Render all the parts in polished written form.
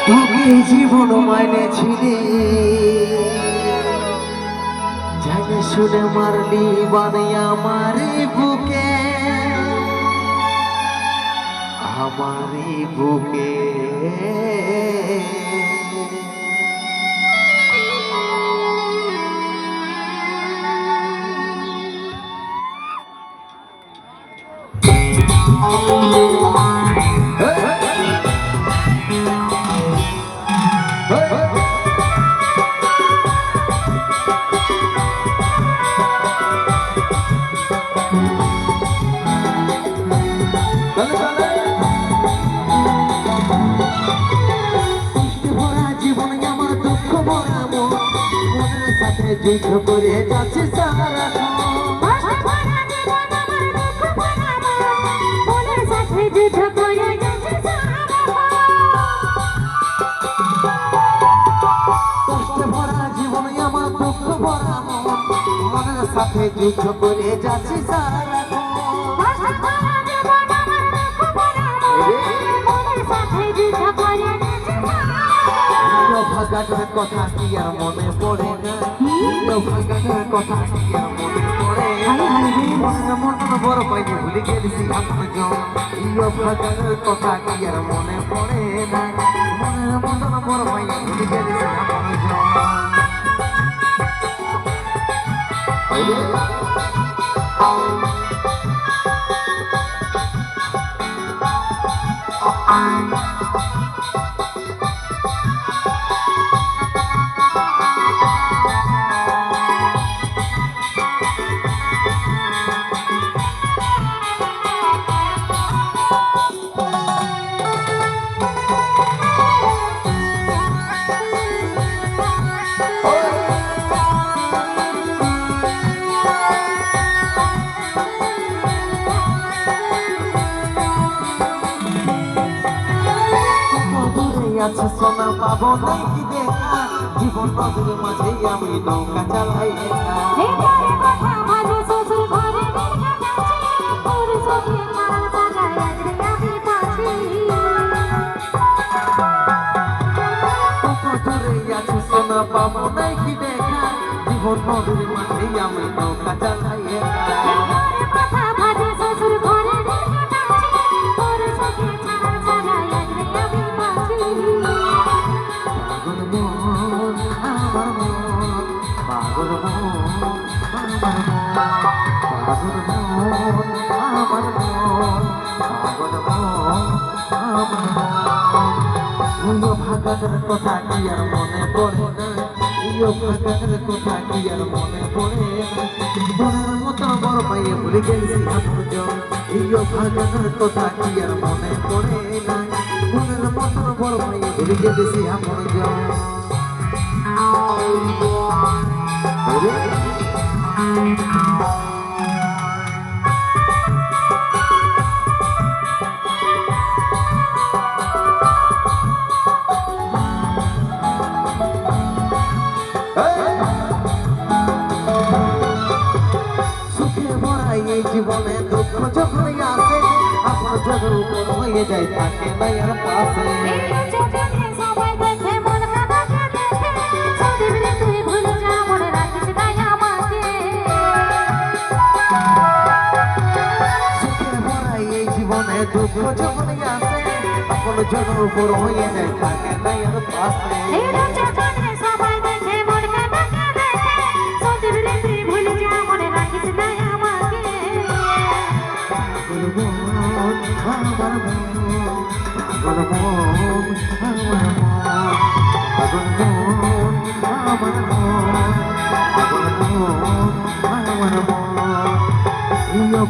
তোকে জীবন মাইনে ছিলি জানে শুনে মারলি বানিয়ে আমারই বুকে আমারই বুকে যুদ্ধ করে যাচ্ছে সারা কষ্টে ভরা জীবন আমার দুঃখ ভরা মনের সাথে যুদ্ধ করে যাচ্ছি সারা ভাগাটার কথা কি আর মনে পড়ে না ভাগাটার কথা কি আর মনে পড়ে মন বড় পাইনি ভুলে গেছি আপনার ভাগাটার কথা কি আর মনে পড়ে না মন বড় পাইনি ভুলে গেছি আপনার আছে সোনা পাবো নাকি দেখা জীবন নদীর মাঝে আমি নৌকা চালাই আছে সোনা পাবো নাকি দেখা জীবন নদীর মাঝে আমি নৌকা চালাই ভাগাটার কথা কি আর মনে পড়ে না ভাগাটার কথা কি আর মনে পড়ে মনের মতো বড় পাইয়ে ভুলে গেছি ভাগাটার কথা কি আর মনে পড়ে না মনের মতো বড় পাইয়ে ভুলে গেছি আপন জীবনে দুঃখ যখন আসে আপনার জগের উপর হয়ে যায় থাকে নাই আর পাশে এই জীবনে দুঃখ যখন আসে আপনার জগের উপর হয়ে যায় থাকে নাই আর পাশে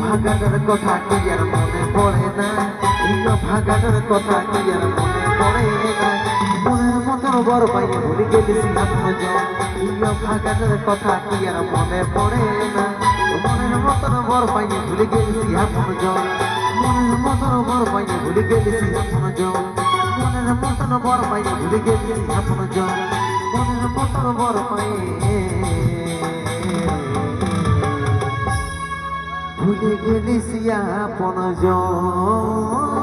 ভাগাটার কথা কি আর মনে পড়ে না ভাগাটার কথা কি আর মনে পড়ে না মনের মতন বড় পাইয়ে ভুলে গেছি আপনার ভাগাটার কথা কি আর মনে পড়ে না মনের মতন বড় পাইয়ে ভুলে গেছি আপনার মনের মতন বড় পাইয়ে ভুলে গেছি আপনার মনের মতন বড় পাইয়ে ভুলে গেছি আপনার মনের মতন বড় পাইয়ে ভুলে গেলি আপন জন।